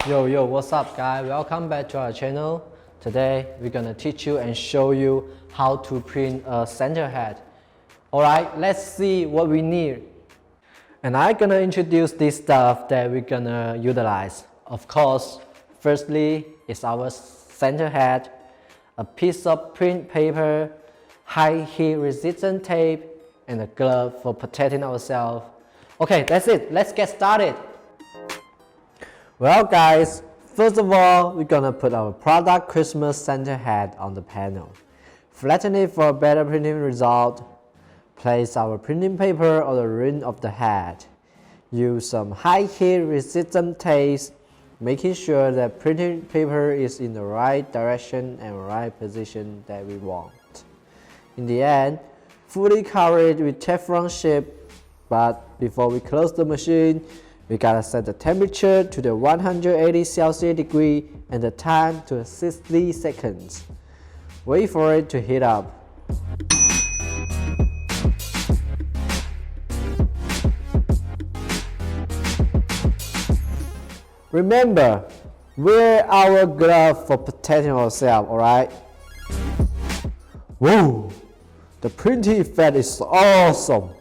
Yo, what's up guys? Welcome back to our channel. Today we're gonna teach you and show you how to print a center head. Alright, let's see what we need. And I'm gonna introduce this stuff that we're gonna utilize. Of course, firstly is our center head, a piece of print paper, high heat resistant tape, and a glove for protecting ourselves. Okay, that's it. Let's get started. Well guys, first of all, we're gonna put our product Christmas center head on the panel. Flatten it for a better printing result. Place our printing paper on the rim of the head. Use some high heat resistant tape, making sure that printing paper is in the right direction and right position that we want. In the end, fully cover it with Teflon sheet, but before we close the machine, we gotta set the temperature to the 180 Celsius degree and the time to 60 seconds. Wait for it to heat up. Remember, wear our glove for protecting ourselves, alright? Whoa! The printing effect is awesome!